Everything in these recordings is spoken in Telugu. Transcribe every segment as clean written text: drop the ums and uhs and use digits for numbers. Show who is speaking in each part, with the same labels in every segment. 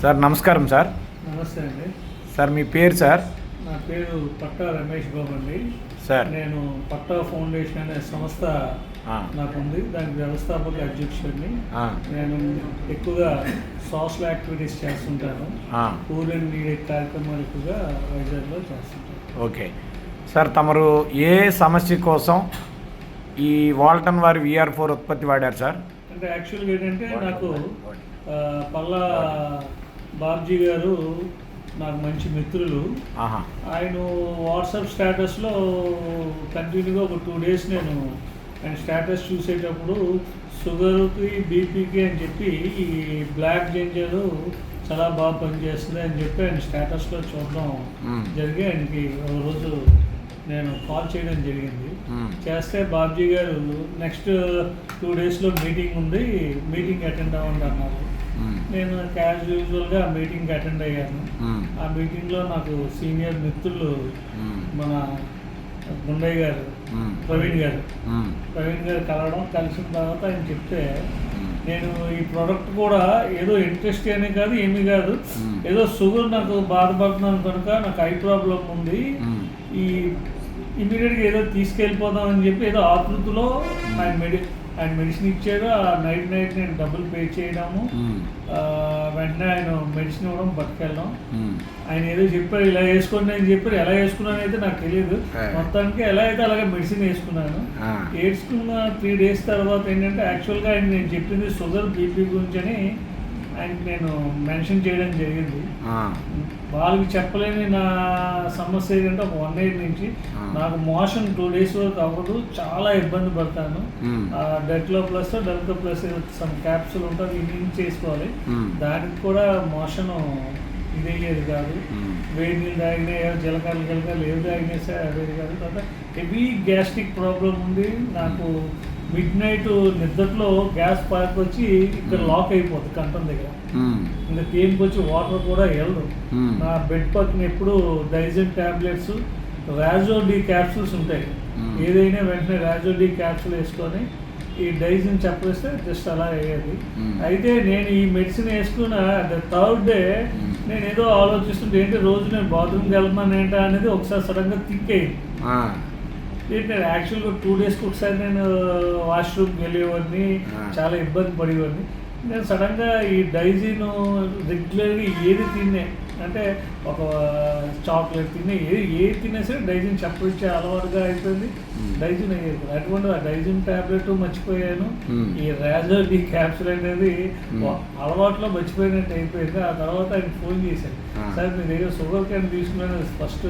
Speaker 1: సార్ నమస్కారం సార్.
Speaker 2: నమస్తే అండి.
Speaker 1: సార్ మీ పేరు సార్?
Speaker 2: నా పేరు పట్టా రమేష్ బాబు అండి.
Speaker 1: సార్
Speaker 2: నేను పట్టా ఫౌండేషన్ అనే సంస్థ నాకు ఉంది. దానికి వ్యవస్థాపక అధ్యక్షుడిని. నేను ఎక్కువగా సోషల్ యాక్టివిటీస్ చేస్తుంటాను. పూర్ అండ్ నీడెడ్ కార్యక్రమాలు ఎక్కువగా వైజాగ్లో చేస్తుంటాను.
Speaker 1: ఓకే సార్, తమరు ఏ సమస్య కోసం ఈ వాల్టన్ వారి VR4 ఉత్పత్తి వాడారు సార్?
Speaker 2: అంటే యాక్చువల్గా ఏంటంటే నాకు పల్లా బాబ్జీ గారు నాకు మంచి మిత్రులు. ఆయన వాట్సాప్ స్టేటస్లో కంటిన్యూగా ఒక 2 days నేను ఆయన స్టేటస్ చూసేటప్పుడు షుగర్కి బీపీకి అని చెప్పి ఈ బ్లాక్ జింజర్ చాలా బాగా పనిచేస్తుంది అని చెప్పి ఆయన స్టేటస్లో చూడడం జరిగి ఆయనకి ఒక రోజు నేను కాల్ చేయడం జరిగింది. చేస్తే బాబ్జీ గారు నెక్స్ట్ 2 daysలో మీటింగ్ ఉంది, మీటింగ్ అటెండ్ అవ్వండి అన్నారు. నేను క్యాజ్ యూజువల్గా మీటింగ్కి అటెండ్ అయ్యాను. ఆ మీటింగ్లో నాకు సీనియర్ మిత్రులు మన గుండయ్య గారు, ప్రవీణ్ గారు కలవడం, కలిసిన తర్వాత ఆయన చెప్తే నేను ఈ ప్రోడక్ట్ కూడా ఏదో ఇంట్రెస్ట్ అనే కాదు, ఏమీ కాదు, ఏదో షుగర్ నాకు బాధపడుతున్నాను కనుక నాకు ఐ ప్రాబ్లం ఉంది, ఈ ఇమీడియట్గా ఏదో తీసుకెళ్ళిపోదామని చెప్పి ఏదో ఆతృతలో ఆయన మెడిసిన్ ఇచ్చారు. ఆ నైట్ నేను డబ్బులు పే చేయడము, వెంటనే ఆయన మెడిసిన్ ఇవ్వడం, పట్టుకెళ్ళడం. ఆయన ఏదో చెప్పారు ఇలా వేసుకోండి అని చెప్పారు. ఎలా వేసుకున్నాను అయితే నాకు తెలియదు. మొత్తానికి ఎలా అయితే అలాగే మెడిసిన్ వేసుకున్నాను. వేసుకున్న 3 days తర్వాత ఏంటంటే యాక్చువల్గా ఆయన నేను చెప్పింది షుగర్ బీపీ గురించి అని ఆయనకి నేను మెన్షన్ చేయడం జరిగింది. వాళ్ళకి చెప్పలేని నా సమస్య ఏంటంటే ఒక 1 year నుంచి నాకు మోషన్ 2 days వరకు అవ్వదు, చాలా ఇబ్బంది పడతాను. డెట్లో ప్లస్ డెల్టో ప్లస్ సమ్ క్యాప్సూల్ ఉంటుంది, ఇన్ని చేసుకోవాలి. దానికి కూడా మోషన్ ఇదయ్యేది కాదు. వేడి నీళ్ళు తాగినా జీలకర్రలు ఏవి తాగినా సరే అదేది కాదు. తర్వాత హెవీ గ్యాస్ట్రిక్ ప్రాబ్లం ఉంది నాకు. మిడ్ నైట్ నిద్రలో గ్యాస్ పార్క్ వచ్చి ఇక్కడ లాక్ అయిపోతుంది కంఠం దగ్గర. ఇంకా తేలికి వచ్చి వాటర్ కూడా వెళ్ళదు. నా బెడ్ పక్కన ఎప్పుడు డైజన్ టాబ్లెట్స్, రాజోడి క్యాప్సూల్స్ ఉంటాయి. ఏదైనా వెంటనే రాజోడి క్యాప్సూల్ వేసుకొని ఈ డైజన్ చెప్పేస్తే జస్ట్ అలా అయ్యేది. అయితే నేను ఈ మెడిసిన్ వేసుకున్న థర్డ్ డే నేను ఏదో ఆలోచిస్తుంటే ఏంటి రోజు నేను బాత్రూమ్కి వెళ్తున్నాను ఏంటా అనేది ఒకసారి సడన్గా థింక్ అయ్యింది. నేను యాక్చువల్గా 2 daysకి ఒకసారి నేను వాష్రూమ్కి వెళ్ళేవాడిని, చాలా ఇబ్బంది పడేవాడిని. నేను సడన్గా ఈ డైజిన్ రెగ్యులర్గా ఏది తినే అంటే ఒక చాక్లెట్ తినే ఏది తిన్నా సరే డైజిన్ చెప్పొచ్చే అలవాటుగా అయిపోయింది. డైజిన్ అయ్యేది. అటువంటి ఆ డైజిన్ టాబ్లెట్ మర్చిపోయాను. ఈ రాజోడి క్యాప్సూల్ అనేది అలవాట్లో మర్చిపోయినట్టు అయిపోయింది. ఆ తర్వాత ఆయన ఫోన్ చేశాను, సార్ మీ దగ్గర షుగర్ క్యాన్ తీసుకున్నాను ఫస్ట్,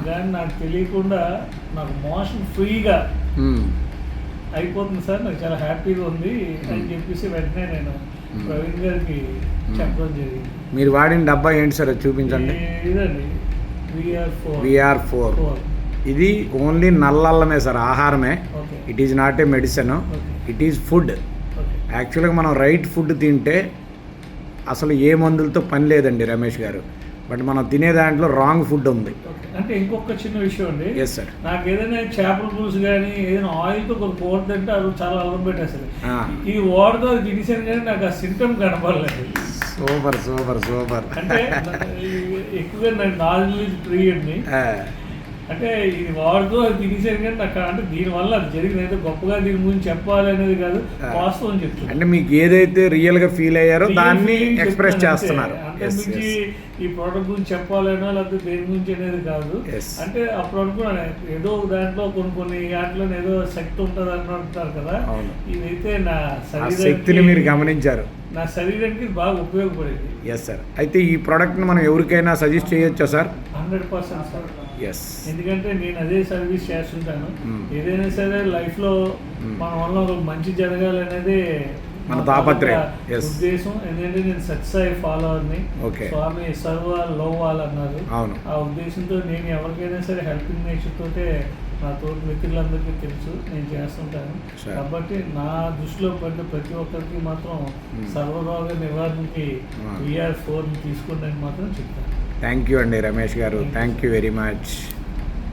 Speaker 2: కానీ నాకు తెలియకుండా నాకు మోషన్ ఫ్రీగా అయిపోతుంది సార్, నాకు చాలా హ్యాపీగా ఉంది అని చెప్పేసి వెంటనే నేను ప్రవీణ్ గారికి చెప్పడం జరిగింది.
Speaker 1: మీరు వాడిన డబ్బా ఏంటి సార్ చూపించండి.
Speaker 2: ఇదండి
Speaker 1: VR4. ఇది ఓన్లీ నల్లల్లమే సార్, ఆహారమే. It is not a medicine, it is food. యాక్చువల్గా మనం రైట్ ఫుడ్ తింటే అసలు ఏ మందులతో పని లేదండి రమేష్ గారు. బట్ మనం తినే దాంట్లో రాంగ్ ఫుడ్ ఉంది.
Speaker 2: అంటే ఇంకొక చిన్న విషయం అండి.
Speaker 1: ఎస్ సార్,
Speaker 2: నాకు ఏదైనా చేపల పులుసు కానీ ఏదైనా ఆయిల్తో కొన్ని కూర తింటే అది చాలా అల్లం పెట్టేస్తుంది. ఈ వాటర్తో తినేసాను కానీ నాకు ఆ సింటమ్ కనపడలేదు.
Speaker 1: సూపర్.
Speaker 2: అంటే ఎక్కువగా నాకు నాలెడ్జ్ ట్రీయడ్ని అంటే ఇది వాడుతూ అది తినేసాను కానీ నాకు అంటే దీనివల్ల అది జరిగింది అయితే గొప్పగా దీని గురించి చెప్పాలి అనేది కాదు, వాస్తవం చెప్తాను.
Speaker 1: అంటే మీకు ఏదైతే రియల్గా ఫీల్ అయ్యారో దాన్ని ఎక్స్ప్రెస్ చేస్తున్నారు.
Speaker 2: అంతకుమించి ఈ ప్రోడక్ట్ గురించి చెప్పాలన్నా లేకపోతే దేని గురించి అనేది కాదు. అంటే ఆ ప్రోడక్ట్ కూడా ఏదో దాంట్లో కొన్ని వాటిలో ఏదో శక్తి ఉంటుంది అంటారు కదా, ఇదైతే నా
Speaker 1: శక్తిని మీరు గమనించారు.
Speaker 2: నా శరీరానికి బాగా ఉపయోగపడేది.
Speaker 1: Yes sir. అయితే ఈ ప్రోడక్ట్ని మనం ఎవరికైనా సజెస్ట్ చేయొచ్చా సార్?
Speaker 2: 100% సార్.
Speaker 1: ఎస్,
Speaker 2: ఎందుకంటే నేను అదే సర్వీస్ చేస్తుంటాను. ఏదైనా సరే లైఫ్లో మన వల్ల ఒక మంచి జరగాలి అనేది
Speaker 1: మన తాపత్రయం,
Speaker 2: ఉద్దేశం. ఎందుకంటే నేను సత్సాయి ఫాలోవర్ని, స్వామి సర్వ లోవాల్ అన్నారు. ఆ ఉద్దేశంతో నేను ఎవరికైనా సరే హెల్పింగ్ నేచర్ తోటే నా తోటి మిత్రులందరికీ తెలుసు నేను చేస్తుంటాను. కాబట్టి నా దృష్టిలో పడిన ప్రతి ఒక్కరికి మాత్రం సర్వరోగ నివారణకి VR4 తీసుకోండి అని మాత్రం చెప్తాను.
Speaker 1: థ్యాంక్ యూ అండి రమేష్ గారు, థ్యాంక్ యూ వెరీ మచ్.